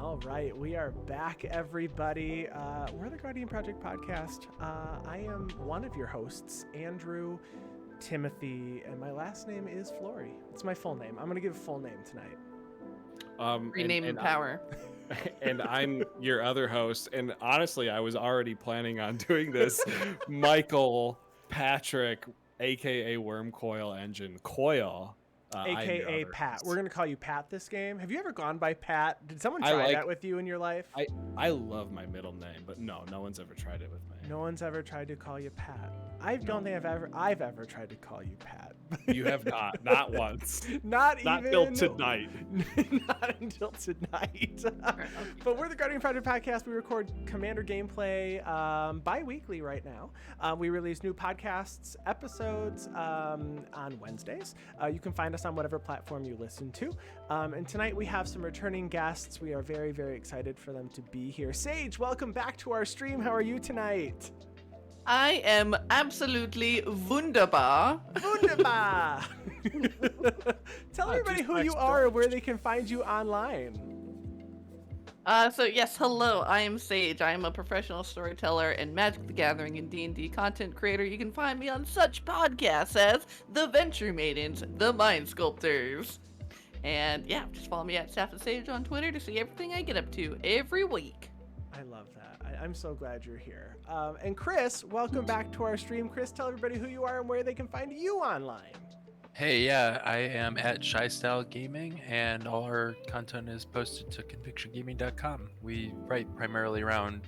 All right, we are back, everybody. We're the Guardian Project Podcast. I am one of your hosts, Andrew Timothy, and my last name is Flory. It's my full name. I'm going to give a full name tonight. Rename power. And I'm your other host. And honestly, I was already planning on doing this. Michael Patrick, aka Worm Coil Engine Coil. AKA Pat. We're going to call you Pat this game. Have you ever gone by Pat? Did someone try that with you in your life? I love my middle name, but no one's ever tried it with me. No one's ever tried to call you Pat. I don't think I've ever tried to call you Pat. You have not once. Not until tonight. Not until tonight. But we're the Guardian Project Podcast. We record Commander gameplay bi-weekly right now. We release new podcasts episodes on Wednesdays. You can find us on whatever platform you listen to. And tonight we have some returning guests. We are very, very excited for them to be here. Sage, welcome back to our stream. How are you tonight? I am absolutely wunderbar. Wunderbar! Tell everybody who you are and where they can find you online. So yes, hello, I am Sage. I am a professional storyteller and Magic the Gathering and D&D content creator. You can find me on such podcasts as The Venture Maidens, The Mind Sculptors. And yeah, just follow me at Sage on Twitter to see everything I get up to every week. I love that. I'm so glad you're here. And Chris, welcome back to our stream. Chris, tell everybody who you are and where they can find you online. Hey, yeah, I am at ShyStyle Gaming, and all our content is posted to convictiongaming.com. We write primarily around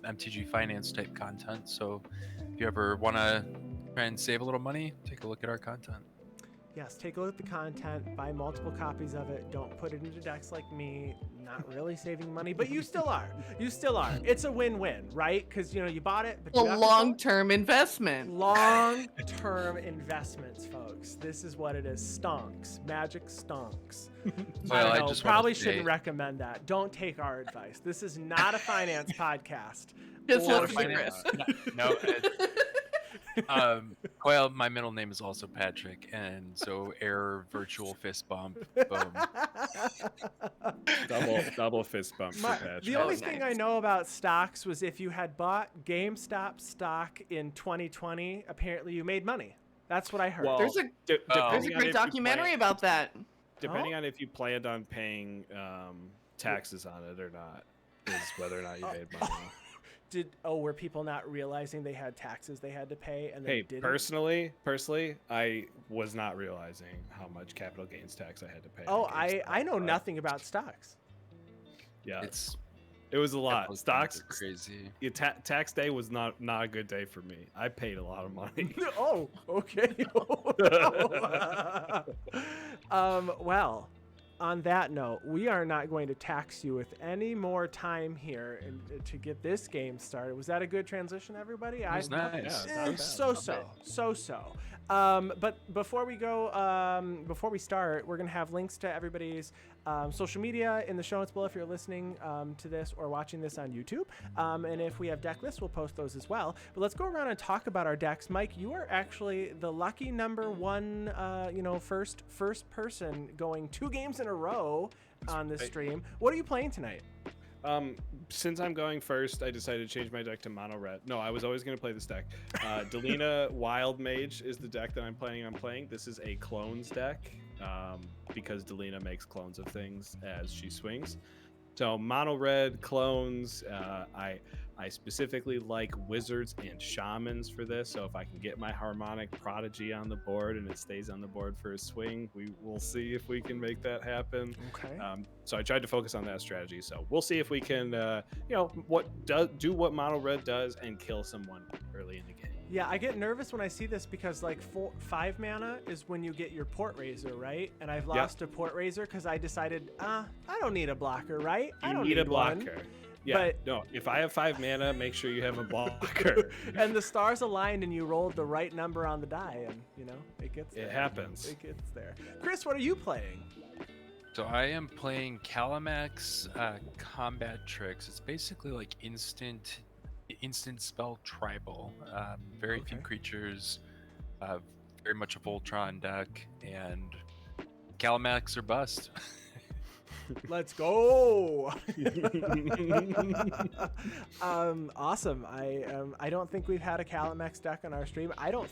MTG finance type content, so if you ever want to try and save a little money, take a look at our content. Yes, take a look at the content, buy multiple copies of it. Don't put it into decks like me. Not really saving money, but you still are. You still are. It's a win-win, right? Because, you bought it. But a long-term investment. Long-term investments, folks. This is what it is. Stonks. Magic stonks. Well, I probably shouldn't recommend that. Don't take our advice. This is not a finance podcast. Just listen to Chris. No. Well, my middle name is also Patrick, and so error, virtual fist bump, boom. Double fist bump for Patrick. The only thing I know about stocks was if you had bought GameStop stock in 2020, apparently you made money. That's what I heard. Well, there's a great documentary about that. Depending on if you planned on paying taxes on it or not, is whether or not you made money. Were people not realizing they had taxes they had to pay and they didn't? Personally, I was not realizing how much capital gains tax I had to pay. I know nothing about stocks. Yeah, it was a lot. Stocks crazy. Tax day was not a good day for me. I paid a lot of money. Oh, okay. Well, on that note, we are not going to tax you with any more time here to get this game started. Was that a good transition, everybody? It was nice. So. But before we go, before we start, we're going to have links to everybody's social media in the show notes below if you're listening to this or watching this on YouTube. And if we have deck lists, we'll post those as well. But let's go around and talk about our decks. Mike, you are actually the lucky number one, first person going 2 games in a row on this stream. What are you playing tonight? Since I'm going first, I decided to change my deck to mono red. No, I was always going to play this deck. Delina Wild Mage is the deck that I'm planning on playing. This is a clones deck because Delina makes clones of things as she swings. So mono red clones. I specifically like wizards and shamans for this. So if I can get my harmonic prodigy on the board and it stays on the board for a swing, we will see if we can make that happen. Okay. So I tried to focus on that strategy. So we'll see if we can, do what mono red does and kill someone early in the game. Yeah, I get nervous when I see this because 5 mana is when you get your Port Raiser, right? And I've lost a Port Raiser because I decided, I don't need a blocker, right? I don't need a blocker. One. Yeah, no, if I have 5 mana, make sure you have a blocker. And the stars aligned and you rolled the right number on the die and, it gets there. It happens. It gets there. Chris, what are you playing? So I am playing Kalamax Combat Tricks. It's basically like instant spell tribal. Very few creatures, very much a Voltron deck, and Kalamax or bust. Let's go. Awesome. I don't think we've had a Kalamax deck on our stream. I don't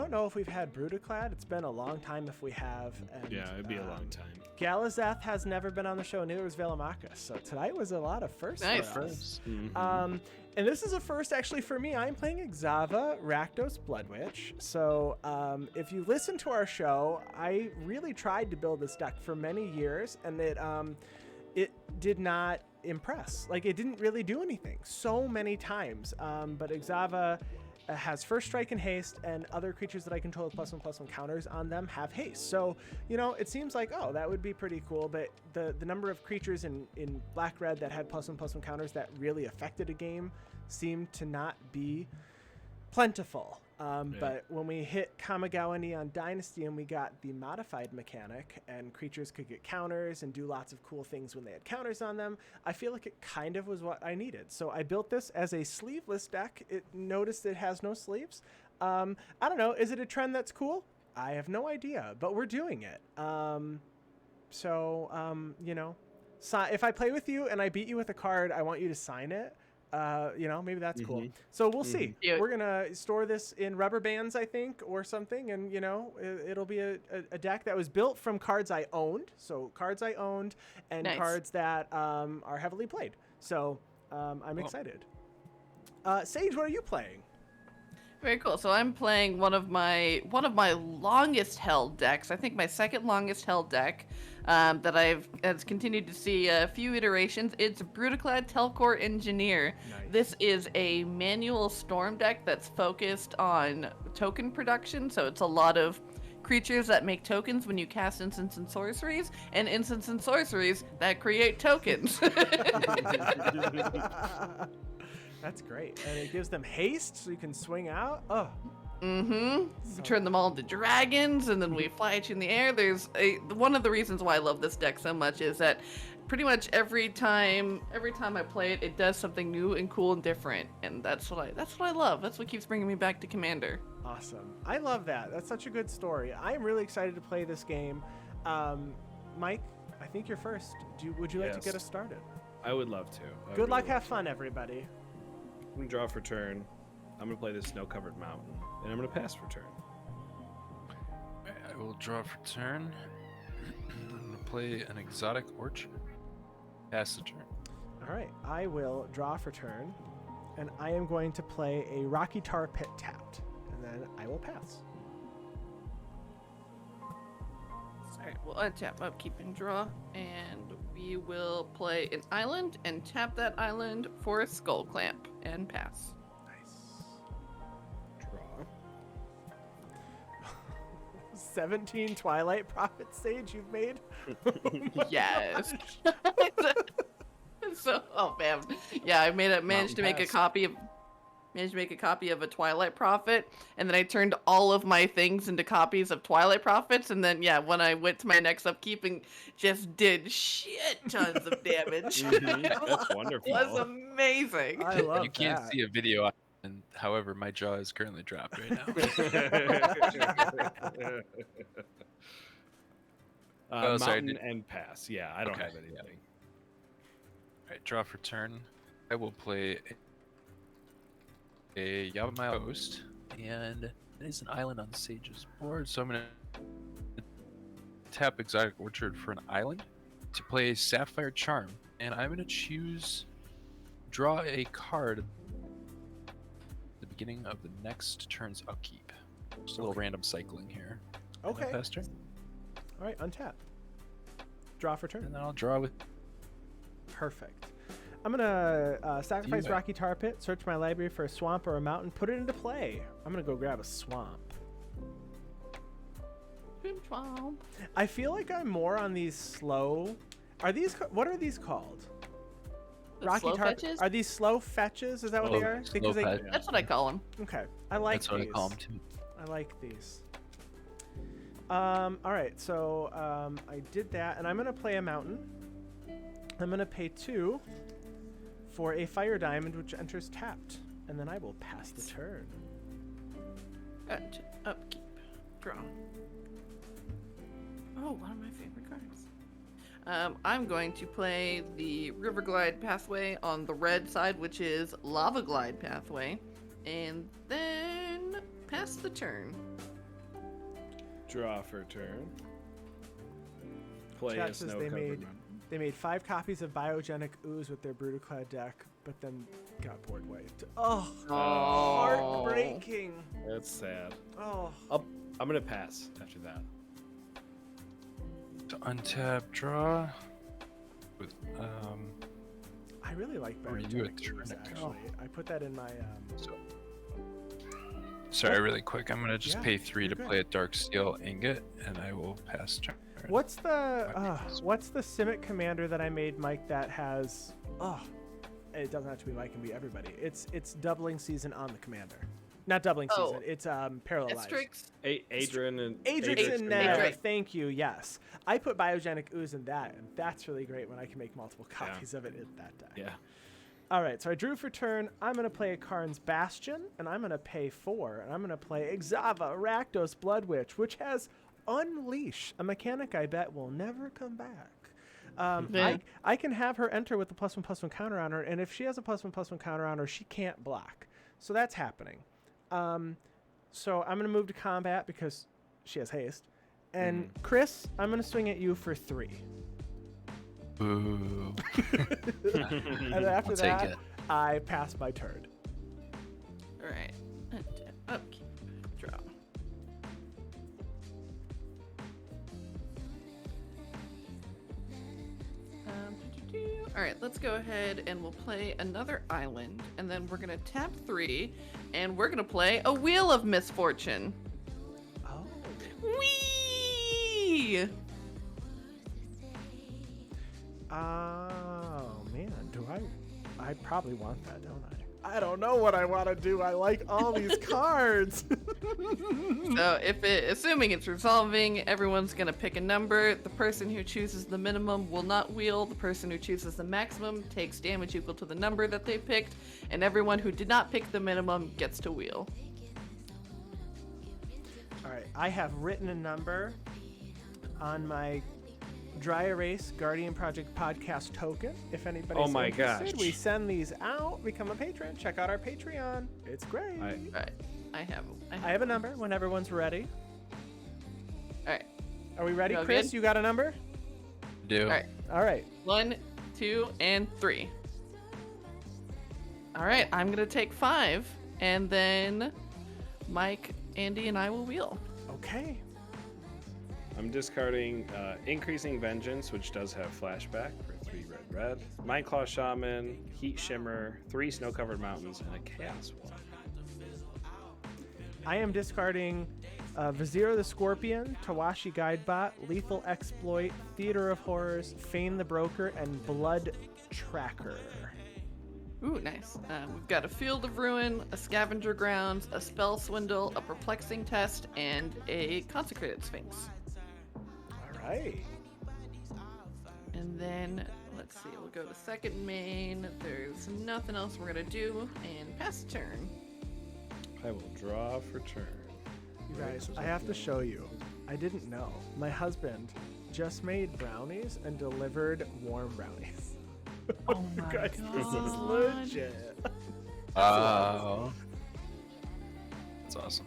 know if we've had Brudiclad. It's been a long time if we have. And, Yeah, it'd be a long time. Galazeth has never been on the show, neither was Velamachus. So tonight was a lot of firsts Nice. for us. Mhm. And this is a first actually for me. I'm playing Exava, Rakdos, Blood Witch. So if you listen to our show, I really tried to build this deck for many years, and it did not impress. Like, it didn't really do anything so many times. But Exava has first strike and haste, and other creatures that I control with +1/+1 counters on them have haste. So, it seems like, oh, that would be pretty cool, but the number of creatures in black-red that had +1/+1 counters that really affected a game seemed to not be plentiful. But when we hit Kamigawa Neon Dynasty and we got the modified mechanic and creatures could get counters and do lots of cool things when they had counters on them, I feel like it kind of was what I needed. So I built this as a sleeveless deck. Noticed it has no sleeves. I don't know. Is it a trend that's cool? I have no idea, but we're doing it. If I play with you and I beat you with a card, I want you to sign it. Maybe that's cool. So we'll see. Cute. We're gonna store this in rubber bands, I think, or something, and it'll be a deck that was built from cards I owned. So cards I owned and Nice. cards that are heavily played. So I'm excited. Sage, what are you playing? Very cool. So I'm playing one of my longest held decks. I think my second longest held deck that has continued to see a few iterations. It's Brudiclad Telchor Engineer. Nice. This is a manual storm deck that's focused on token production. So it's a lot of creatures that make tokens when you cast instants and sorceries, and instants and sorceries that create tokens. That's great, and it gives them haste, so you can swing out. Oh, We turn them all into dragons, and then we fly each in the air. One of the reasons why I love this deck so much is that pretty much every time I play it, it does something new and cool and different, and that's what I love. That's what keeps bringing me back to Commander. awesome! I love that. That's such a good story. I'm really excited to play this game. Mike, I think you're first. Would you like to Yes. get us started? I would love to. Good luck, have fun, everybody. I'm gonna draw for turn. I'm gonna play this snow-covered mountain, and I'm gonna pass for turn. I will draw for turn. I'm gonna play an exotic orchard. Pass the turn. All right, I will draw for turn, and I am going to play a Rocky Tar Pit tapped, and then I will pass. Sorry, we'll untap, upkeep, and draw, and we will play an island and tap that island for a skull clamp and pass. Nice. Draw. 17 Twilight Prophet Sage you've made? Yes. So, oh man, yeah, I managed to make a pass. copy of a Twilight Prophet, and then I turned all of my things into copies of Twilight Prophets, and then when I went to my next upkeep and just did shit tons of damage. That's wonderful. It was amazing. I love You can't that. see a video, and however, my jaw is currently dropped right now. Mountain sorry, did- and pass. Yeah, I don't Okay, have yeah. anything. Alright, draw for turn. I will play a Yavimaya Host, and it is an island on Sage's board, so I'm going to tap Exotic Orchard for an island to play Sapphire Charm, and I'm going to draw a card at the beginning of the next turn's upkeep. Just a little random cycling here. Okay. Pass turn, All right, untap. Draw for turn. and then I'll draw with Perfect. I'm gonna sacrifice You- Rocky Tar Pit, search my library for a swamp or a mountain, put it into play. I'm gonna go grab a swamp. I feel like I'm more on these slow. What are these called? The slow fetches? Are these slow fetches? Is that what they are? slow fetch. That's what I call them. Okay, I like That's what these. I call them too. I like these. All right, so I did that, and I'm gonna play a mountain. I'm gonna pay 2 for a fire diamond, which enters tapped, and then I will pass the turn. Upkeep. Draw. Oh, one of my favorite cards. I'm going to play the River Glide pathway on the red side, which is Lava Glide pathway, and then pass the turn. Draw for turn. Play Chat a says snow-covered they made 5 copies of Biogenic Ooze with their Brudiclad deck, but then got board wiped. Oh, heartbreaking. That's sad. Oh. I'm gonna pass after that. To untap, draw. With I really like Or you Biogenic turn Ooze, it actually. down. I put that in my... sorry, really quick. I'm gonna just Yeah, pay 3 you're to good. play a Dark Steel Ingot, and I will pass turn. What's the Simic commander that I made, Mike, that has... Oh, it doesn't have to be Mike, it can be everybody. It's doubling season on the commander. Not doubling season, it's parallel lives. Asterix. Adrian and Adrix and Adrix. Nev, thank you, yes. I put Biogenic Ooze in that, and that's really great when I can make multiple copies of it in that deck. Yeah. All right, so I drew for turn. I'm going to play a Karn's Bastion, and I'm going to pay 4, and I'm going to play Exava, Rakdos, Blood Witch, which has Unleash, a mechanic I bet will never come back. I can have her enter with the +1/+1 counter on her, and if she has a +1/+1 counter on her, she can't block. So that's happening. So I'm going to move to combat because she has haste. And Chris, I'm going to swing at you for 3. Boo. And after I'll that, take it. I pass my turn. All right. Untap, upkeep, draw. All right, let's go ahead and we'll play another island, and then we're gonna tap 3, and we're gonna play a Wheel of Misfortune. Oh. Whee! Oh, man. Do I probably want that, don't I? I don't know what I want to do. I like all these cards. So assuming it's resolving, everyone's gonna pick a number. The person who chooses the minimum will not wheel. The person who chooses the maximum takes damage equal to the number that they picked, and everyone who did not pick the minimum gets to wheel. All right. I have written a number on my Dry Erase Guardian Project podcast token. If anybody's Oh my interested, gosh. we send these out. Become a patron. Check out our Patreon. It's great. Right. I I have a number when everyone's ready. All right. Are we ready, You all Chris? good? You got a number? Do. All right. All right. 1, 2, and 3. All right. I'm gonna take 5, and then Mike, Andy, and I will wheel. Okay. I'm discarding Increasing Vengeance, which does have flashback for 3 red. Mindclaw Shaman, Heat Shimmer, 3 Snow-Covered Mountains, and a Chaos One. I am discarding Vizier the Scorpion, Tawashi Guidebot, Lethal Exploit, Theater of Horrors, Fane the Broker, and Blood Tracker. Ooh, nice. We've got a Field of Ruin, a Scavenger Grounds, a Spell Swindle, a Perplexing Test, and a Consecrated Sphinx. All right. And then, let's see, we'll go to second main. There's nothing else we're gonna do, and pass the turn. I will draw for turn. You guys, I have to show you. I didn't know. My husband just made brownies and delivered warm brownies. Oh my Guys, this is God. legit. Oh. That's awesome.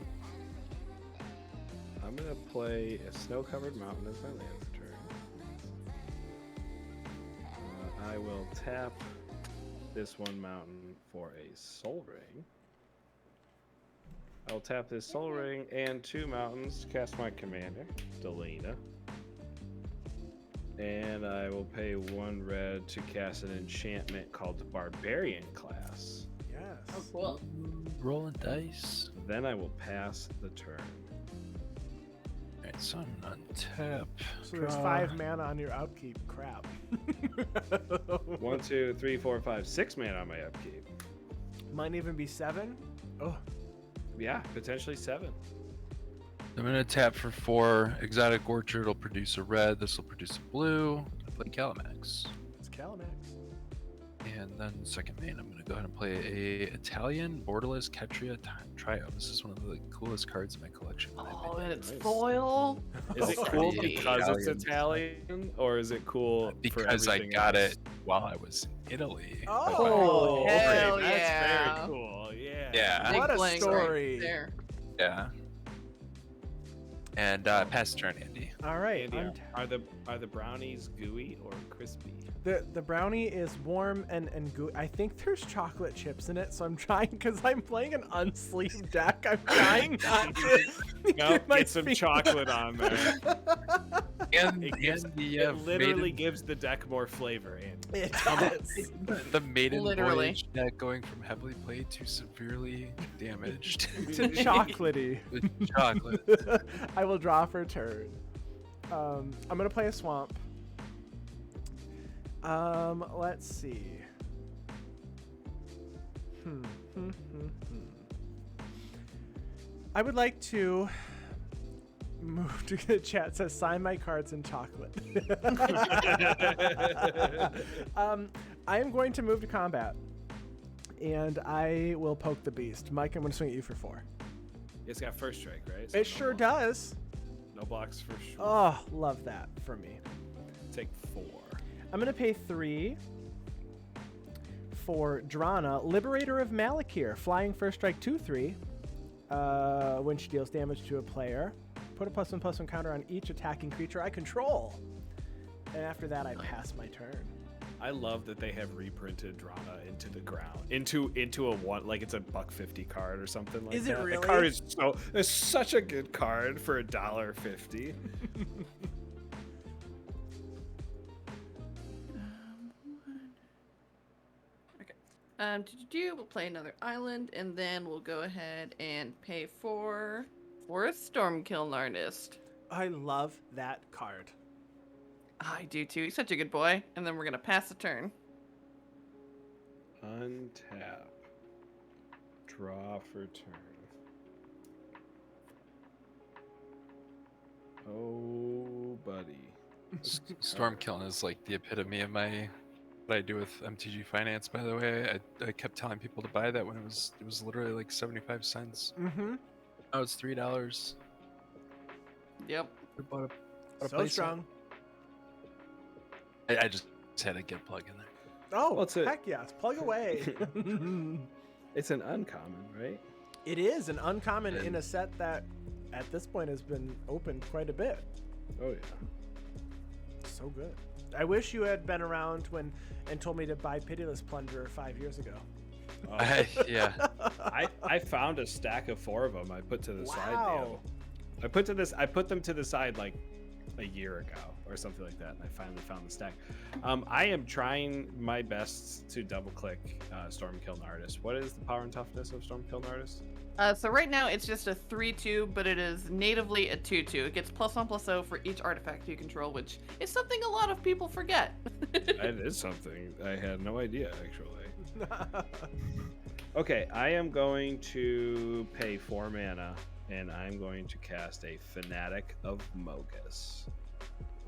I'm going to play a Snow-Covered Mountain as my land for turn. I will tap this one mountain for a Soul Ring. I will tap this Soul Ring and 2 mountains to cast my commander, Delina. And I will pay 1 red to cast an enchantment called the Barbarian class. Yes. Oh, cool. Rolling dice. Then I will pass the turn. Alright, so I'm gonna untap. So there's draw. 5 mana on your upkeep. Crap. 1, 2, 3, 4, 5, 6 mana on my upkeep. Might even be 7. Oh. Yeah, potentially 7. I'm gonna tap for 4. Exotic Orchard will produce a red. This will produce a blue. I play Kalamax. It's Kalamax. And then second main, I'm going to go ahead and play a Italian Borderless Ketria Trio. This is one of the coolest cards in my collection. in my Oh, opinion. and it's Nice. foil. Is it Oh, cool the because it's Italian Italian, or is it cool for Because I everything got else? it while I was in Italy. Oh, okay, hell that's yeah. very cool. Yeah. Yeah. What a Big bling story. Right there. Yeah. And pass turn, Andy. All right. Andy, are the brownies gooey or crispy? The brownie is warm and gooey. I think there's chocolate chips in it, so I'm trying, because I'm playing an unsleeved deck. I'm trying not to Nope, my get some feet chocolate on there. And, It literally gives the deck more flavor, Andy. It does. the maiden Literally. voyage deck going from heavily played to severely damaged. To chocolatey. With chocolate. I will draw for a turn. I'm gonna play a swamp. Let's see. I would like to move to the chat. Says sign my cards in chocolate. I am going to move to combat, and I will poke the beast. Mike, I'm going to swing at you for 4. It's got first strike, right? So It no sure blocks. does. No blocks for sure. Oh, love that for me. Take 4. I'm going to pay 3 for Drana, Liberator of Malakir, flying first strike 2/3. When she deals damage to a player, put a +1/+1 counter on each attacking creature I control. And after that, I pass my turn. I love that they have reprinted Drana into the ground, into a one, like it's a $1.50 card or something like that. Is it really? The card is it's such a good card for $1.50. We'll play another island, and then we'll go ahead and pay for a Stormkill Artist. I love that card. I do too. He's such a good boy. And then we're gonna pass the turn. Untap. Draw for turn. Oh, buddy. Storm killing is like the epitome of what I do with MTG Finance. By the way, I kept telling people to buy that when it was literally like 75 cents. Mm-hmm. Now it's $3. Yep. I bought a So playset. strong. I just had to get a plug in there. Oh, Well, it's a- heck yes. Plug away. It's an uncommon, right? It is an uncommon And- in a set that at this point has been opened quite a bit. Oh yeah. So good. I wish you had been around and told me to buy Pitiless Plunger 5 years ago. Yeah. I found a stack of 4 of them. I put to the side. Wow. I put them to the side like a year ago or something like that, and I finally found the stack. I am trying my best to double click Stormkill Artist. What is the power and toughness of Stormkill Artist? So right now it's just a 3/2, but it is natively a 2/2. It gets +1/+0 for each artifact you control, which is something a lot of people forget. That is something I had no idea actually. Okay, I am going to pay 4 mana, and I'm going to cast a Fanatic of Mogus.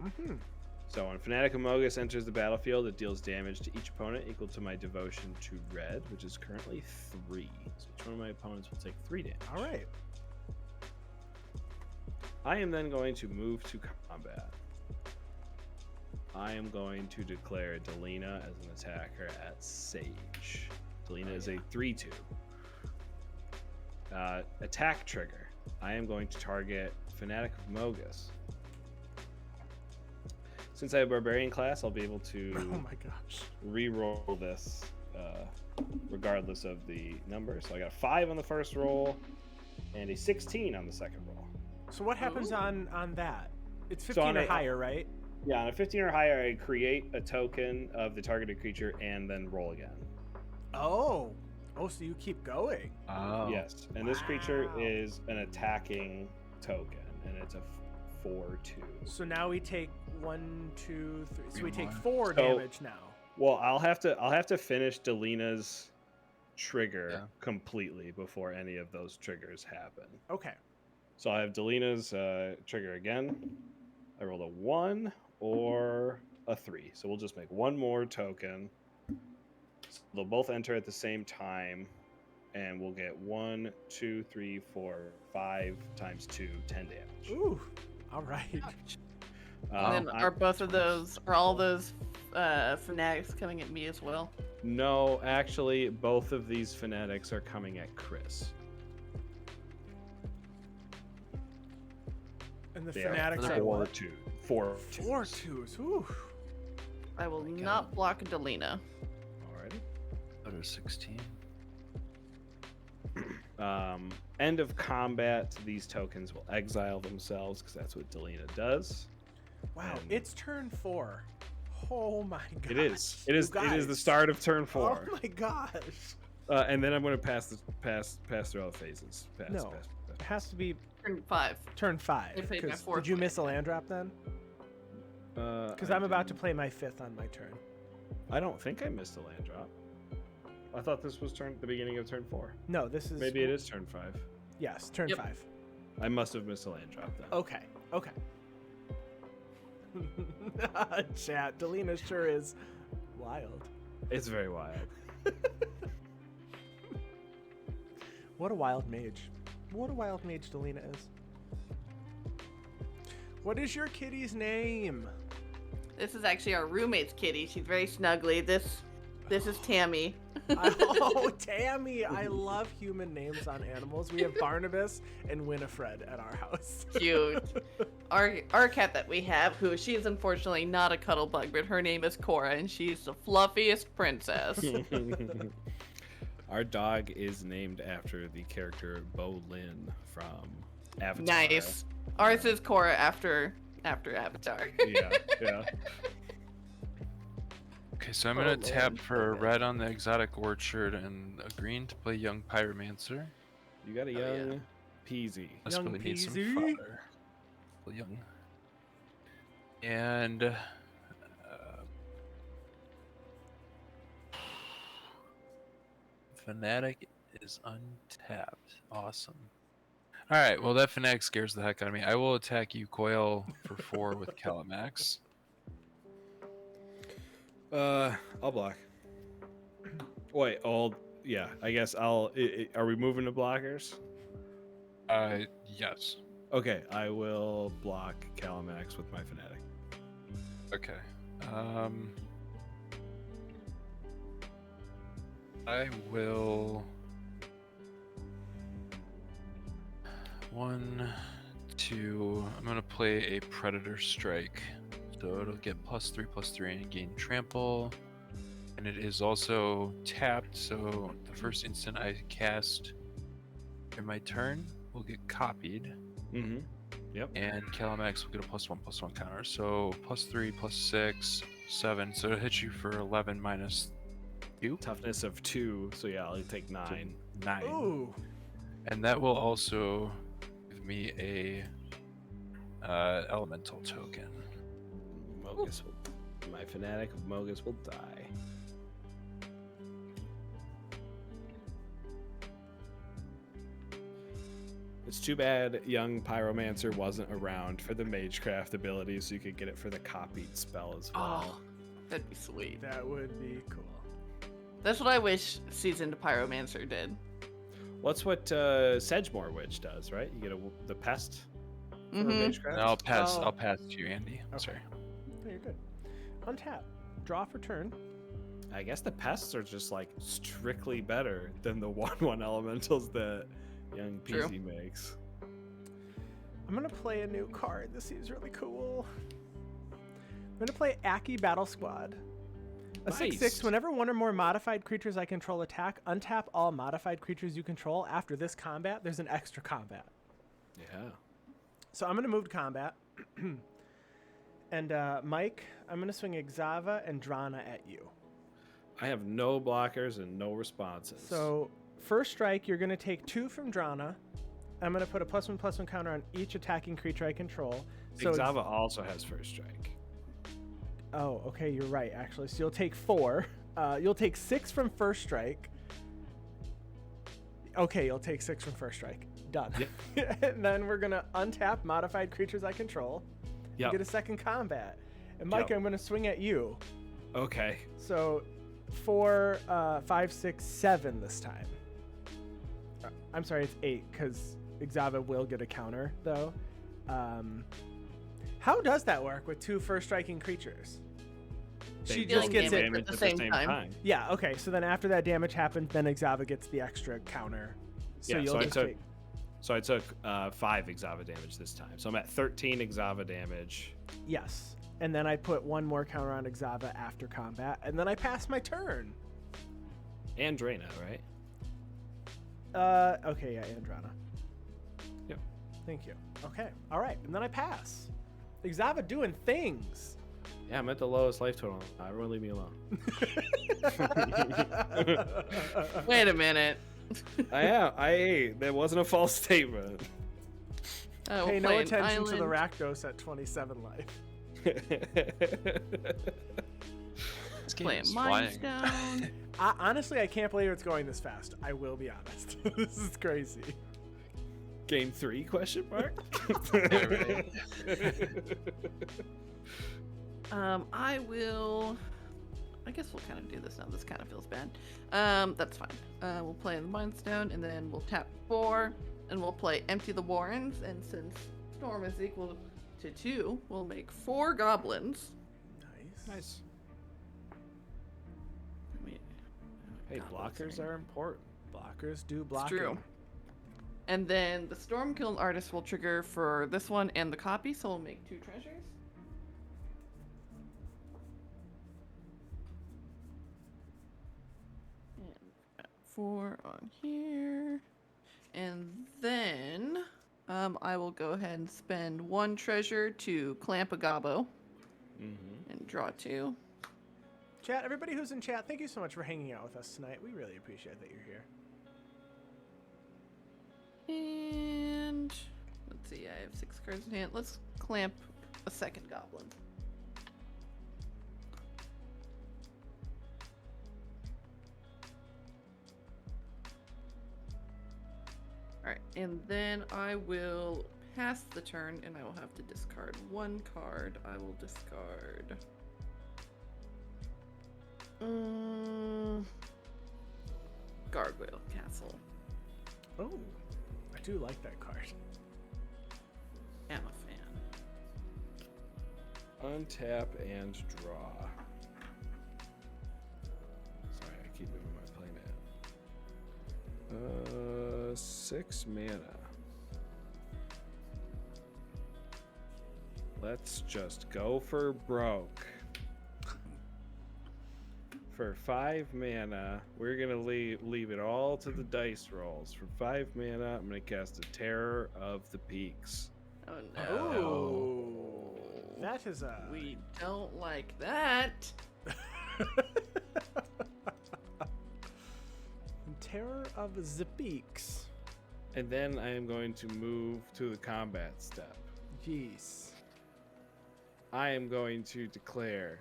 Mm-hmm. So when Fanatic of Mogus enters the battlefield, it deals damage to each opponent equal to my devotion to red, which is currently 3. So each one of my opponents will take 3 damage. All right. I am then going to move to combat. I am going to declare Delina as an attacker at Sage. Delina is a 3/2. Attack trigger. I am going to target Fanatic of Mogus. Since I have Barbarian class, I'll be able to Oh my gosh. re-roll this regardless of the number. So I got a 5 on the first roll and a 16 on the second roll. So what happens on that? It's So 15 on or a- higher, right? Yeah, on a 15 or higher, I create a token of the targeted creature and then roll again. Oh. Oh, so you keep going. Oh. Yes, and this creature Wow. is an attacking token, and it's a 4/2. So now we take 1, 2, 3. So we take More. 4 So- damage now. Well, I'll have to finish Delina's trigger Yeah. completely before any of those triggers happen. Okay. So I have Delina's trigger again. I rolled a 1 or a 3. So we'll just make one more token. So they'll both enter at the same time, and we'll get 1, 2, 3, 4, 5 times 2, 10 damage. Ooh, all right. And then are all those fanatics coming at me as well? No, actually, both of these fanatics are coming at Chris. And the They are fanatics are 4 what? 2. 4 4 twos. Ooh. I will not block Delina. Alrighty. Out of 16. End of combat, these tokens will exile themselves because that's what Delina does. Wow, And it's turn 4. Oh my god. It is. It is the start of turn 4. Oh my gosh. And then I'm going to pass through all the phases. No. It has to be Turn 5. turn 5. I played my 'Cause fourth did you one. miss a land drop then? Because I'm about to play my 5th on my turn. I don't think I missed a land drop. I thought this was the beginning of turn 4. No, this is Maybe it is turn 5. Yes, turn Yep. 5. I must have missed a land drop then. Okay. Chat, Delina sure is wild. It's very wild. What a wild mage. What a wild mage Delina is. What is your kitty's name? This is actually our roommate's kitty. She's very snuggly. This is Tammy. Oh, Tammy. I love human names on animals. We have Barnabas and Winifred at our house. Cute. Our cat that we have, who she is unfortunately not a cuddle bug, but her name is Cora, and she's the fluffiest princess. Our dog is named after the character Bolin from Avatar. Nice. Ours is Cora after Avatar. Yeah. Okay, so I'm gonna tap for red on the exotic orchard and a green to play young pyromancer. You got a Oh, young yeah. peasy. Let's Young really need some peasy. fodder. Well, young. And Fanatic is untapped. Awesome. All right, well that Fanatic scares the heck out of me. I will attack you, Coil, for 4 with Kalamax. I'll block. Wait, yeah. I guess I'll. Are we moving to blockers? Yes. Okay, I will block Kalamax with my fanatic. Okay. I will. 1, 2. I'm gonna play a Predator Strike. So it'll get +3/+3 and gain trample. And it is also tapped, so the first instant I cast in my turn will get copied. Mm-hmm. Yep. And Kalamax will get a +1/+1 counter. So +3, +6, 7. So it'll hit you for 11 minus 2. Toughness of 2, so yeah, I'll take 9. 9. Ooh. And that will also give me a elemental token. My fanatic of Mogus will die. It's too bad young Pyromancer wasn't around for the Magecraft ability, so you could get it for the copied spell as well. Oh, that'd be sweet. That would be cool. That's what I wish Seasoned Pyromancer did. What's what Sedgemoor Witch does, right? You get the pest for Magecraft. And I'll pass. Oh. I'll pass to you, Andy. Okay. Sorry. Oh, you're good. Untap. Draw for turn. I guess the pests are just like strictly better than the 1/1 elementals that young True. PZ makes. I'm gonna play a new card. This seems really cool. I'm gonna play Aki Battle Squad. A Nice. 6/6. Whenever one or more modified creatures I control attack, untap all modified creatures you control. After this combat, there's an extra combat. Yeah. So I'm gonna move to combat. And Mike, I'm gonna swing Exava and Drana at you. I have no blockers and no responses. So first strike, you're gonna take 2 from Drana. I'm gonna put a +1/+1 counter on each attacking creature I control. So Exava also has first strike. Oh, okay, you're right, actually. So you'll take 4. You'll take 6 from first strike. Okay, you'll take 6 from first strike. Done. Yep. And then we're gonna untap modified creatures I control. You Yep. get a second combat. And Mike, Yep. I'm gonna swing at you. Okay. So 4, 5, 6, 7 this time. I'm sorry, it's 8 because Exava will get a counter though. How does that work with 2 first striking creatures? She Deal just gets it damage at the same time. Yeah, okay. So then after that damage happens, then Exava gets the extra counter. So Yeah, you'll so I just took- take. So I took 5 Exava damage this time. So I'm at 13 Exava damage. Yes. And then I put 1 more counter on Exava after combat, and then I pass my turn. And Draina, right? Okay, yeah, Andrana. Yep. Thank you. Okay, all right, and then I pass. Exava doing things. Yeah, I'm at the lowest life total. Everyone leave me alone. Wait a minute. I am. That wasn't a false statement. I will Pay no play an attention to the island. Rakdos at 27 life. This Play game a is Mind flying. Stone. Honestly, I can't believe it's going this fast. I will be honest. This is crazy. Game 3? Question mark. I will. I guess we'll kind of do this now. This kind of feels bad. That's fine. We'll play the Mind Stone, and then we'll tap 4, and we'll play Empty the Warrens. And since Storm is equal to 2, we'll make 4 goblins. Nice. I mean, Hey, goblins blockers are important. Blockers do It's blocking. true. And then the Storm Kiln Artist will trigger for this one and the copy, so we'll make 2 treasures. And 4 on here. And then I will go ahead and spend 1 treasure to clamp a gobbo and draw 2. Chat, everybody who's in chat, thank you so much for hanging out with us tonight. We really appreciate that you're here. And let's see, I have 6 cards in hand. Let's clamp a second goblin. Alright, and then I will pass the turn and I will have to discard 1 card. I will discard. Gargoyle Castle. Oh, I do like that card. Am a fan. Untap and draw. Sorry, I keep moving my playmat. 6 mana. Let's just go for broke. For 5 mana, we're gonna leave it all to the dice rolls. For 5 mana, I'm gonna cast a Terror of the Peaks. Oh no. Oh, that is a. We don't like that. Terror of the Peaks. And then I am going to move to the combat step. Jeez. I am going to declare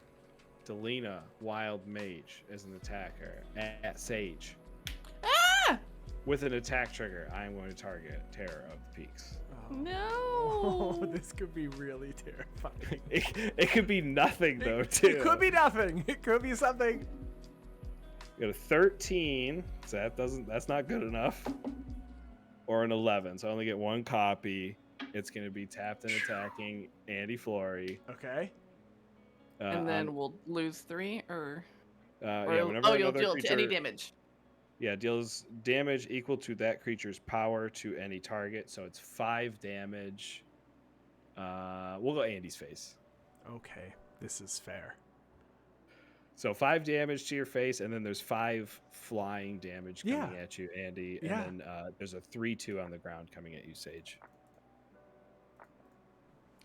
Delina Wild Mage as an attacker at Sage. Ah! With an attack trigger, I am going to target Terror of the Peaks. Oh, No. this could be really terrifying. It could be nothing though, too. It could be nothing. It could be something. Got a 13, so that's not good enough. Or an 11, so I only get 1 copy. It's going to be tapped and attacking Andy Flory. Okay. And then we'll lose 3, or yeah, you'll whenever deal another to any creature- damage. Yeah, deals damage equal to that creature's power to any target. So it's 5 damage. We'll go Andy's face. Okay. This is fair. So 5 damage to your face, and then there's 5 flying damage coming at you, Andy. And Yeah. then there's a 3/2 on the ground coming at you, Sage.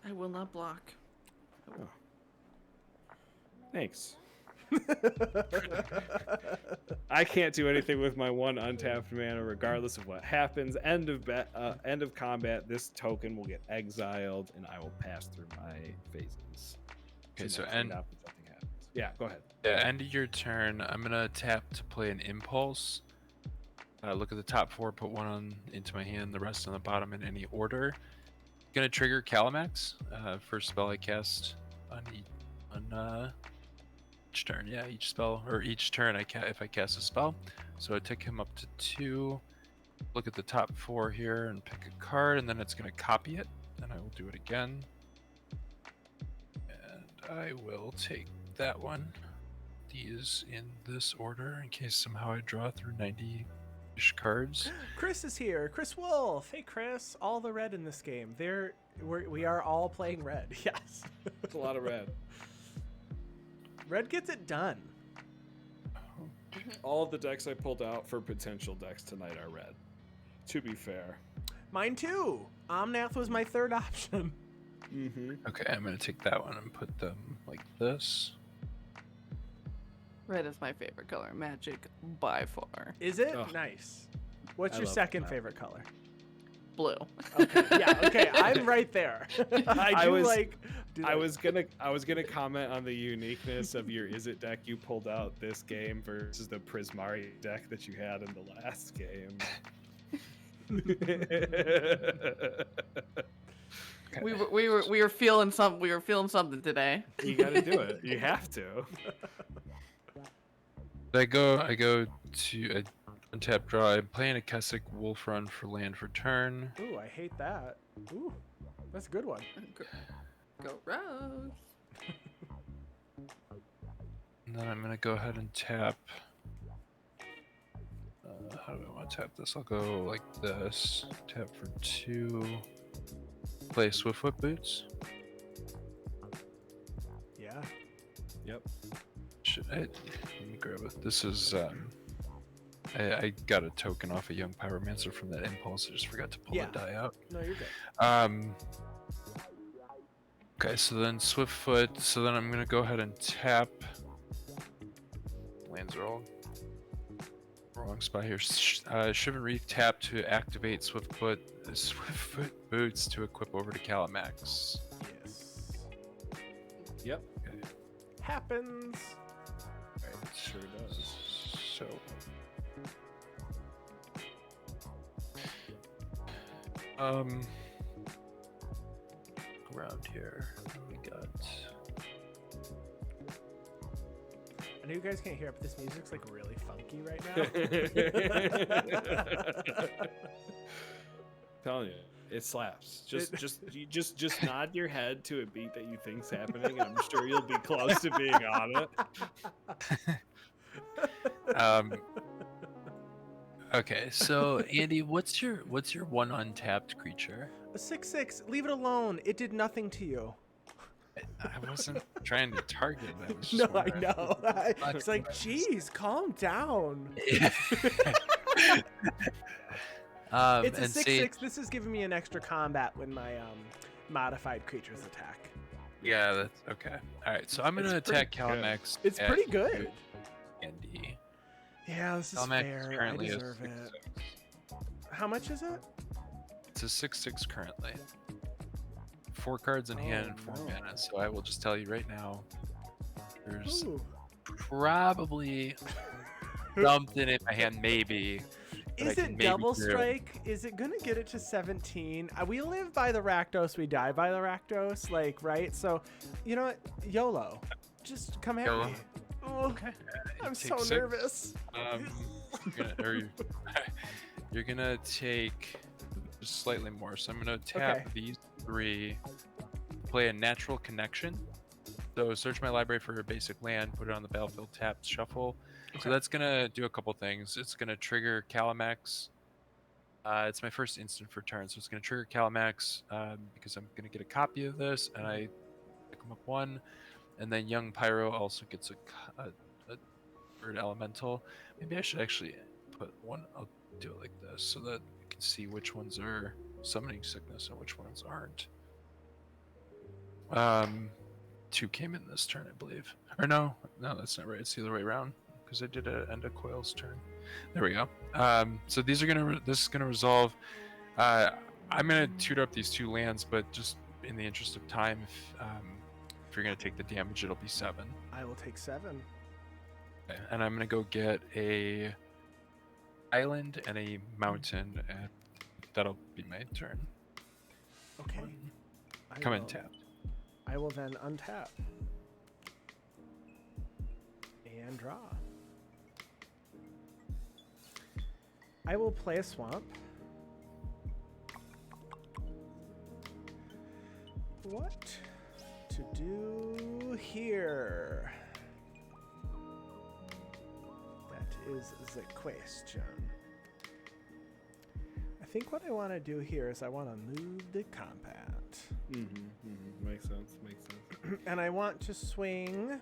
I will not block. Oh. Thanks. I can't do anything with my 1 untapped mana, regardless of what happens. End of combat. This token will get exiled, and I will pass through my phases. Okay, so next end. round if something happens. Yeah, go ahead. Yeah, end of your turn. I'm gonna tap to play an impulse. Look at the top 4, put 1 on into my hand, the rest on the bottom in any order. Gonna trigger Kalamax. First spell I cast on each turn. Yeah, each spell or each turn if I cast a spell. So I take him up to 2. Look at the top 4 here and pick a card, and then it's going to copy it. And I will do it again. And I will take that one. These in this order in case somehow I draw through 90-ish cards. Chris is here. Chris Wolf. Hey, Chris. All the red in this game. We are all playing red. Yes. It's a lot of red. Red gets it done. All of the decks I pulled out for potential decks tonight are red. To be fair. Mine too. Omnath was my third option. Okay, I'm going to take that one and put them like this. Red is my favorite color, Magic by far. Is it? Oh. Nice. What's I your love second that. favorite color? Blue. Okay. Yeah. Okay. I'm right there. I was gonna comment on the uniqueness of your Is It deck you pulled out this game versus the Prismari deck that you had in the last game. We were feeling something. We were feeling something today. You gotta do it. You have to. I go to untap draw. I'm playing a Keswick Wolf Run for land for turn. Ooh, I hate that. Ooh, that's a good one. Go Rose. And then I'm gonna go ahead and tap. How do I want to tap this? I'll go like this. Tap for 2. Play Swiftfoot Boots. Yeah. Yep. Let me grab it. This is I got a token off a Young Pyromancer from that impulse. I just forgot to pull Yeah. the die out. No, you're good. Okay, so then Swiftfoot. So then I'm gonna go ahead and tap. Lands are all wrong spot here. Shivan Reef tap to activate Swiftfoot Boots to equip over to Kalamax. Yes. Yep. Okay. Happens. Right. Sure does. So. Around here, we got. I know you guys can't hear it, but this music's like really funky right now. Telling you, it slaps. Just nod your head to a beat that you think's happening, and I'm sure you'll be close to being on it. Okay, so Andy, what's your one untapped creature? A 6/6. Leave it alone. It did nothing to you. I wasn't trying to target it. I was No, just I wondering. know. It's like, geez, calm down. It's It's a and 6/6. This is giving me an extra combat when my modified creatures attack. Yeah, that's okay. All right, so I'm gonna It's pretty attack Kalamax. It's at pretty good. Andy. Yeah, this is Kalamax fair. I currently deserve is it. 6/6. How much is it? It's a 6/6 currently. 4 cards in hand and 4 no. mana. So I will just tell you right now, there's Ooh. probably something in my hand, maybe. that I Is can it maybe double do. strike? Is it gonna get it to 17? We live by the Rakdos, we die by the Rakdos, like, right? So, you know what? YOLO. Just come at YOLO. me. Oh, Okay. I'm Take so 6. nervous. You're gonna take just slightly more. So I'm gonna tap Okay. these 3, play a natural connection. So search my library for a basic land, put it on the battlefield, tap, shuffle. Okay. So that's gonna do a couple things. It's gonna trigger Kalamax. It's my first instant for turn, so it's gonna trigger Kalamax because I'm gonna get a copy of this, and I pick them up 1. And then Young Pyro also gets a bird elemental. Maybe I should actually put 1. I'll do it like this so that you can see which ones are summoning sickness and which ones aren't. 2 came in this turn, I believe. Or no, that's not right. It's the other way around because I did end a Coil's turn. There we go. So these are this is gonna resolve. I'm gonna tutor up these 2 lands, but just in the interest of time, if you're gonna take the damage, it'll be 7. I will take 7. Okay, and I'm gonna go get a island and a mountain, and that'll be my turn. Okay. I Come in will- tapped. I will then untap. and draw. I will play a swamp. What to do here? That is the question. I think what I want to do here is I want to move the combat. Makes sense. Makes sense. And I want to swing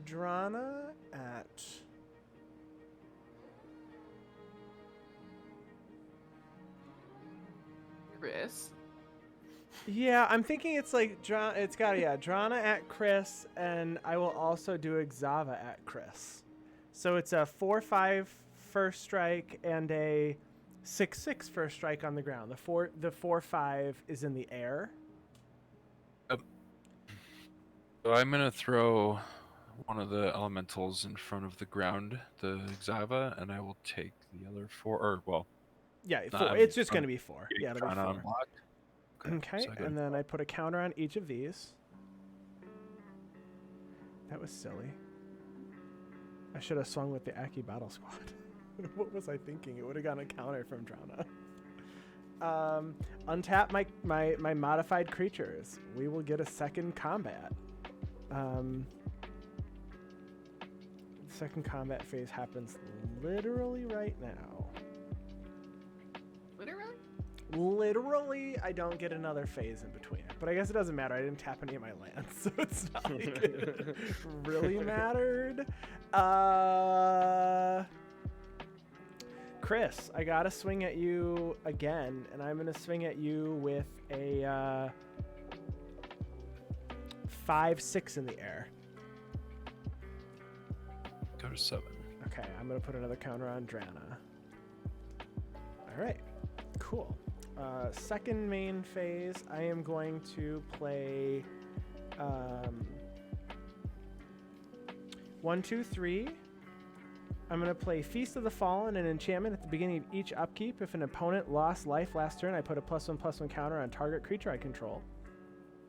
Drana at Chris. Yeah, I'm thinking it's like it's got Drana at Chris, and I will also do Exava at Chris. So it's a 4/5 first strike and a 6/6 first strike on the ground. The 4/5 is in the air. So I'm gonna throw one of the elementals in front of the ground, the Exava, and I will take the other 4. Or well, Yeah, Nah, 4. I'm- It's just I'm going to be 4. Yeah, it'll be Drana 4. unblocked. Okay, so I go and to then I put a counter on each of these. That was silly. I should have swung with the Aki Battle Squad. What was I thinking? It would have gotten a counter from Drana. Untap my modified creatures. We will get a second combat. The second combat phase happens literally right now. Literally? Literally, I don't get another phase in between it. But I guess it doesn't matter. I didn't tap any of my lands, so it's not like it really mattered. Chris, I gotta swing at you again, and I'm gonna swing at you with a 5/6 in the air. Go to 7. Okay, I'm gonna put another counter on Drana. All right, cool. Second main phase, I am going to play 1, 2, 3. I'm going to play Feast of the Fallen, an enchantment at the beginning of each upkeep. If an opponent lost life last turn, I put a +1/+1 counter on target creature I control.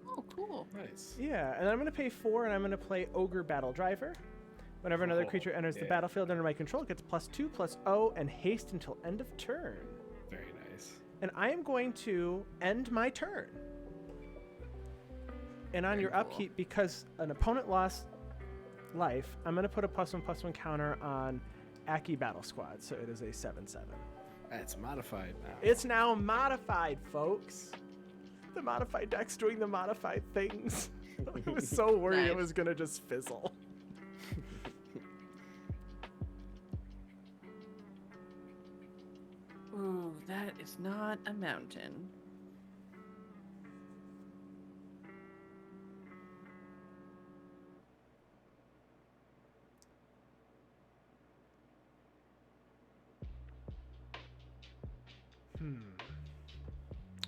Oh, cool. Nice. Yeah, and I'm going to pay 4, and I'm going to play Ogre Battle Driver. Whenever another creature enters the battlefield under my control, it gets +2/+0 and haste until end of turn. Very nice. And I am going to end my turn. And on Very your cool. upkeep, because an opponent lost life, I'm going to put a +1/+1 counter on Aki Battle Squad, so it is a 7/7. It's modified now. It's now modified, folks. The modified deck's doing the modified things. I was so worried it Nice. was going to just fizzle. Ooh, that is not a mountain.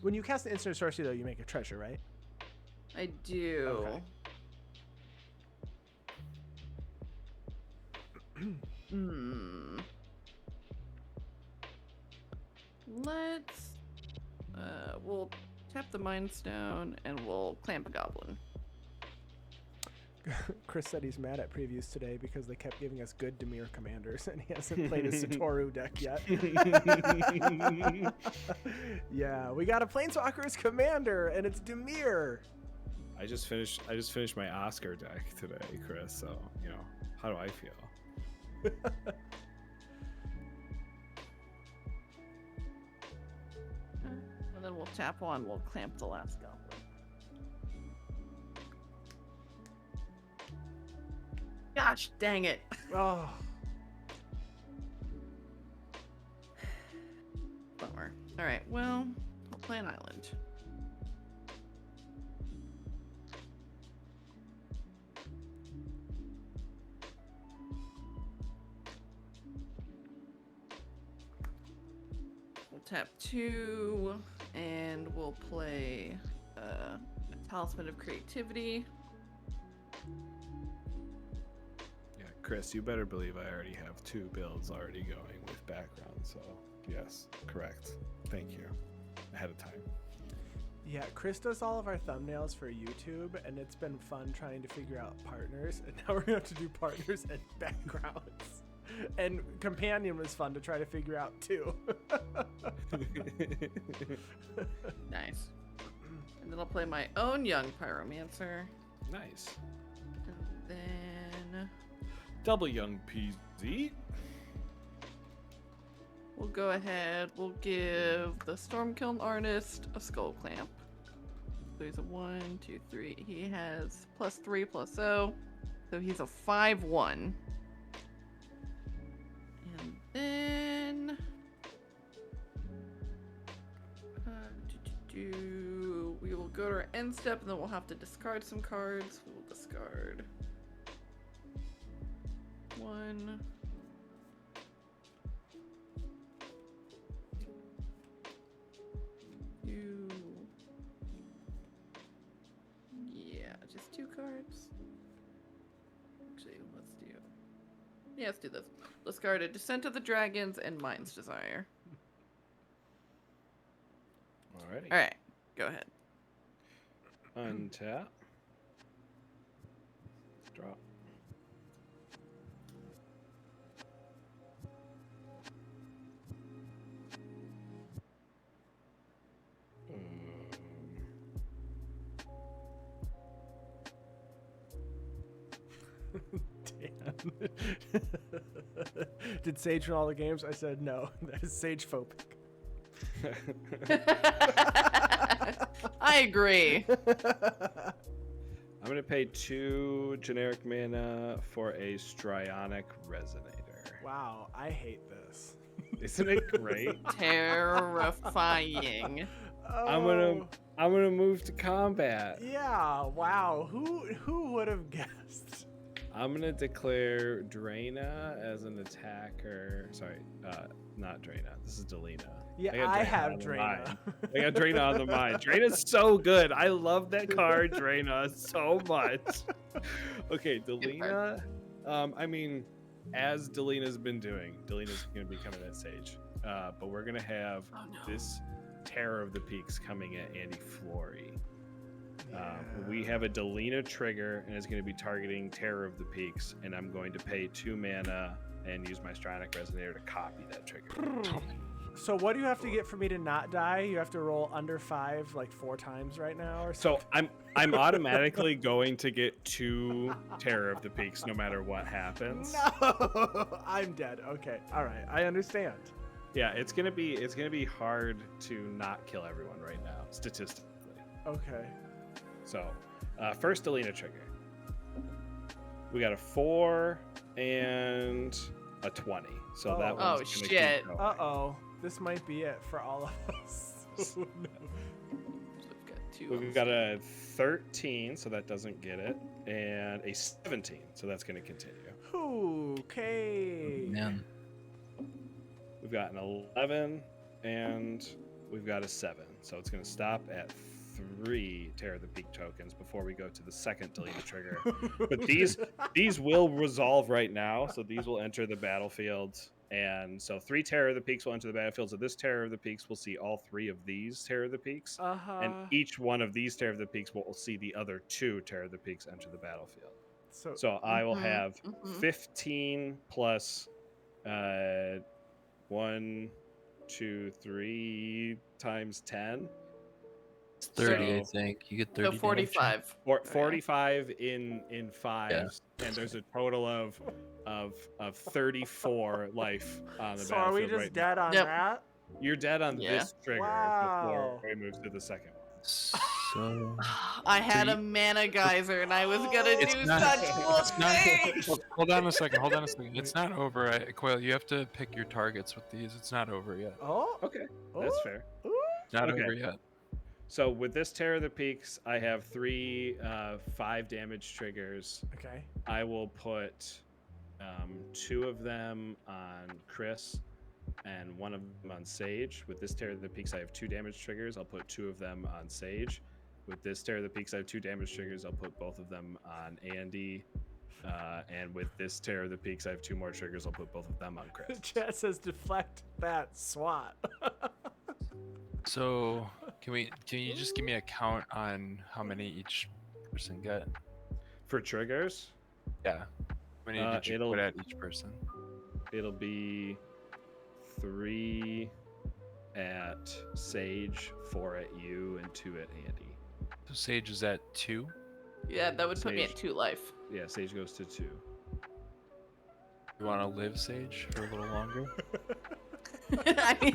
When you cast an instant sorcery, though, you make a treasure, right? I do. Okay. Let's we'll tap the Mind Stone and we'll clamp a goblin. Chris said he's mad at previews today because they kept giving us good Dimir commanders, and he hasn't played his Satoru deck yet. Yeah, we got a Planeswalker's commander, and it's Dimir. I just finished my Oscar deck today, Chris. So how do I feel? And then we'll tap one, we'll clamp the last goblin. Gosh dang it. Oh, Bummer. Alright, well, we'll play an island. We'll tap 2, and we'll play a Talisman of Creativity. Yeah, Chris, you better believe I already have 2 builds already going with background. So yes, correct. Thank you. Ahead of time. Yeah, Chris does all of our thumbnails for YouTube, and it's been fun trying to figure out partners. And now we're gonna have to do partners and backgrounds. And companion was fun to try to figure out too. Nice. And then I'll play my own young pyromancer. Nice. And then Double young PZ. we'll go ahead. We'll give the Stormkiln artist a skull clamp. So he's a 1, 2, 3. He has +3/+0. So he's a 5/1. And then we will go to our end step, and then we'll have to discard some cards. We'll discard 1. Two. Yeah, just 2 cards. Actually, let's do. Yeah, let's do this. Discard a Descent of the Dragons and Mind's Desire. Alrighty. All right, go ahead. Untap. Drop. Damn. Did Sage win all the games? I said no. That is Sage phobic. I agree. I'm gonna pay 2 generic mana for a Strionic Resonator. Wow, I hate this. Isn't it great? Terrifying. Oh, I'm gonna move to combat. yeah, wow. Who would have guessed? I'm gonna declare Draina as an attacker. Sorry, not Draina. This is Delina. Yeah, I have on the Draina. mind. I got Draina on the mind. Draina's so good. I love that card, Draina, so much. Okay, Delina. I mean, as Delina's been doing, Delina's gonna be coming at Sage. But we're gonna have this Terror of the Peaks coming at Andy Flory. We have a Delina trigger, and it's going to be targeting Terror of the Peaks, and I'm going to pay 2 mana and use my Strionic Resonator to copy that trigger. So what do you have to get for me to not die? You have to roll under 5 like 4 times right now, or So I'm automatically going to get 2 Terror of the Peaks no matter what happens. No, I'm dead. Okay, all right, I understand. Yeah, it's gonna be hard to not kill everyone right now, statistically. Okay. So, first Delina trigger. We got a 4 and a 20. So Oh. that Oh, one's gonna shit. keep going. Uh-oh, this might be it for all of us. Oh, no. So we've got 2. We've got a 13, so that doesn't get it, and a 17, so that's going to continue. Okay. Man. We've got an 11, and we've got a 7, so it's going to stop at 3 Terror of the Peak tokens before we go to the second Delina trigger. But these will resolve right now, so these will enter the battlefield. And so 3 Terror of the Peaks will enter the battlefield. So this Terror of the Peaks will see all 3 of these Terror of the Peaks. Uh-huh. And each one of these Terror of the Peaks will see the other 2 Terror of the Peaks enter the battlefield. So I will have 15 plus 1, 2, 3 times 10. It's 30, I So- think. You get 30. So damage. 45. 45 in 5s, and there's a total of 34 life on the So are we battlefield just right dead on Yep. that? now. You're dead on Yeah. this trigger Wow. before we move to the second one. So I had you- a mana geyser and I was gonna It's do not- such it's cool not, things. hold on a second. It's not over. Quail, you have to pick your targets with these. It's not over yet. Oh, Okay, that's oh, fair. ooh. It's not Okay. over yet. So with this Terror of the Peaks, I have 3 5 damage triggers. Okay. I will put 2 of them on Chris and 1 of them on Sage. With this Terror of the Peaks, I have 2 damage triggers. I'll put 2 of them on Sage. With this Terror of the Peaks, I have 2 damage triggers. I'll put both of them on Andy. And with this Terror of the Peaks, I have 2 more triggers. I'll put both of them on Chris. Chat says deflect that SWAT. So Can you just give me a count on how many each person get? For triggers, Yeah. How many did you put at each person? it'll be 3 at Sage, 4 at you, and 2 at Andy. So Sage is at 2. Yeah, that would put me Sage. at 2 life. Yeah, Sage goes to 2. You want to live, Sage, for a little longer? I mean,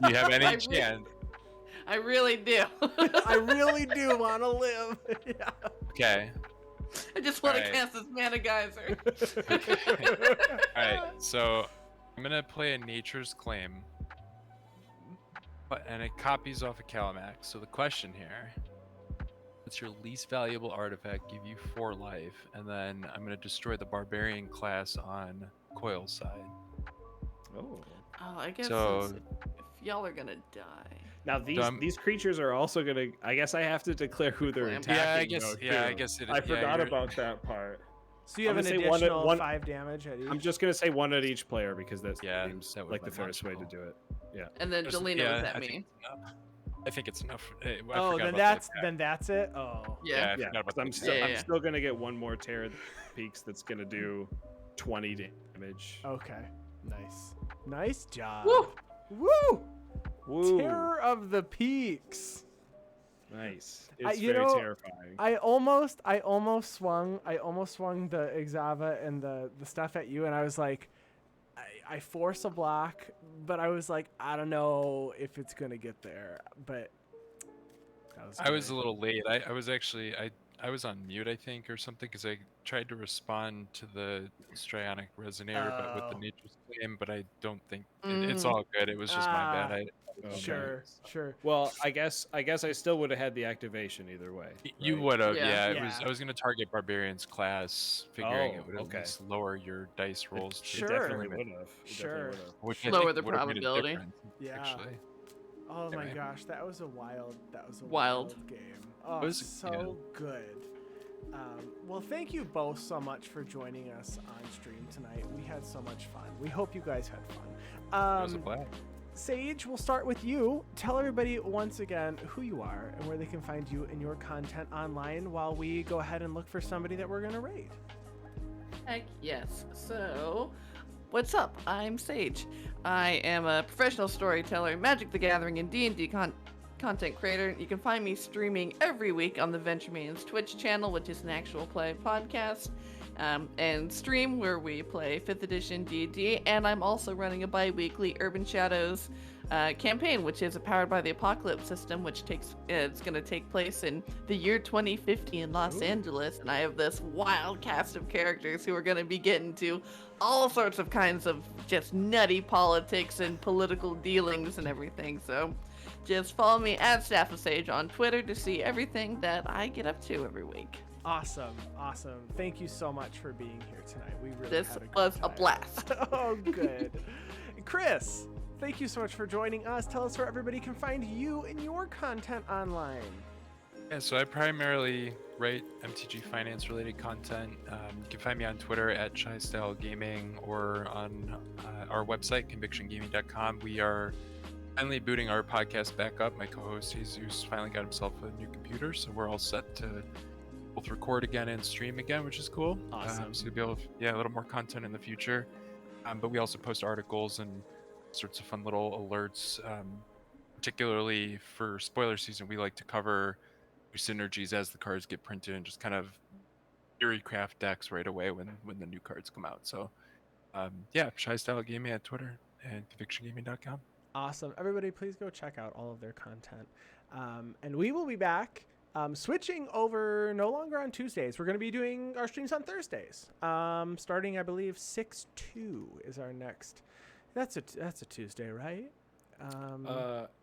You have any I chance? I really do. I really do want to live. Yeah. Okay. I just want to Alright. cast this mana geyser. All right. So I'm gonna play a Nature's Claim, and it copies off a Kalamax. So the question here: what's your least valuable artifact? Give you 4 life, and then I'm gonna destroy the Barbarian class on Coil's side. Oh. Oh, I guess So- if y'all are gonna die. Now these creatures are also gonna. I guess I have to declare who they're Clamp. attacking. Yeah, I guess. though, Yeah, I too. guess it. I yeah, forgot you're- about that part. So you have I'm an gonna say one at- additional one- 5 damage at each. I'm just gonna say 1 at each player because that Yeah, seems that would like be the fairest way to logical. do it. Yeah. And then There's- Delina yeah, was at I me. think it's enough. I think it's enough. I Oh, forgot then about that's it. Oh. Yeah. I Yeah. forgot about 'cause I'm that. still Yeah, I'm yeah. still gonna get 1 more Terror of the Peaks that's gonna do 20 damage. Okay. Nice. Nice job. Woo! Woo! Woo! Terror of the Peaks. Nice. I- It's you very know, terrifying. I almost swung the Exava and the stuff at you, and I was like, I force a block, but I was like, I don't know if it's gonna get there. But I was a great. little late. I was actually I was on mute, I think, or something, because I tried to respond to the Strionic Resonator, but with Oh. the Nature's Claim. But I don't think it's Mm. all good. It was just my bad. Okay. Sure. Well, I guess I still would have had the activation either way. You right? would have, Yeah. yeah. I was gonna target Barbarian's class, figuring it would at okay. least lower your dice rolls. to Sure. It definitely limit- would have. Sure. which I Lower think the would have made a probability. difference, Yeah. Actually. Oh my Anyway. gosh, that was a wild Wild. game. Oh, was- so good. Well, thank you both so much for joining us on stream tonight. We had so much fun. We hope you guys had fun. It was a blast. Sage, we'll start with you. Tell everybody once again who you are and where they can find you and your content online while we go ahead and look for somebody that we're going to raid. Heck yes. So, what's up? I'm Sage. I am a professional storyteller, Magic the Gathering, and D&D content creator. You can find me streaming every week on the Venture Maidens Twitch channel, which is an actual play podcast, and stream where we play 5th edition D&D, and I'm also running a bi-weekly Urban Shadows campaign, which is a Powered by the Apocalypse system, which it's going to take place in the year 2050 in Los Angeles, and I have this wild cast of characters who are going to be getting to all sorts of kinds of just nutty politics and political dealings and everything. So just follow me at Staff of Sage on Twitter to see everything that I get up to every week. Awesome. Thank you so much for being here tonight. We really This had a good was a time. blast. Oh, good. Chris, thank you so much for joining us. Tell us where everybody can find you and your content online. Yeah, so I primarily write MTG finance related content. You can find me on Twitter at ShyStyle Gaming or on our website, convictiongaming.com. We are finally booting our podcast back up. My co-host Jesus finally got himself a new computer, so we're all set to both record again and stream again, which is cool. Awesome. So you'll be able to, a little more content in the future. But we also post articles and sorts of fun little alerts. Particularly for spoiler season, we like to cover synergies as the cards get printed and just kind of theory craft decks right away when the new cards come out. So ShyStyle Gaming at Twitter and convictiongaming.com. Awesome. Everybody, please go check out all of their content. And we will be back switching over no longer on Tuesdays. We're going to be doing our streams on Thursdays. Starting, I believe, 6/2 is our next. That's a Tuesday, right?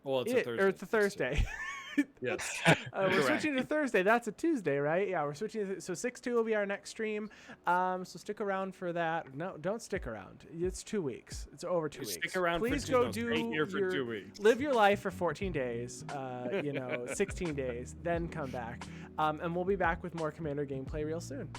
Well, it's a Thursday. Or it's a Thursday. Yes. We're Correct. switching to Thursday. That's a Tuesday, right? Yeah, we're switching. So 6/2 will be our next stream. So stick around for that. No, don't stick around. It's 2 weeks. It's over 2 weeks. Stick around Please for go no, do stay here for your, 2 weeks. live your life for 14 days. 16 days, then come back. And we'll be back with more Commander gameplay real soon.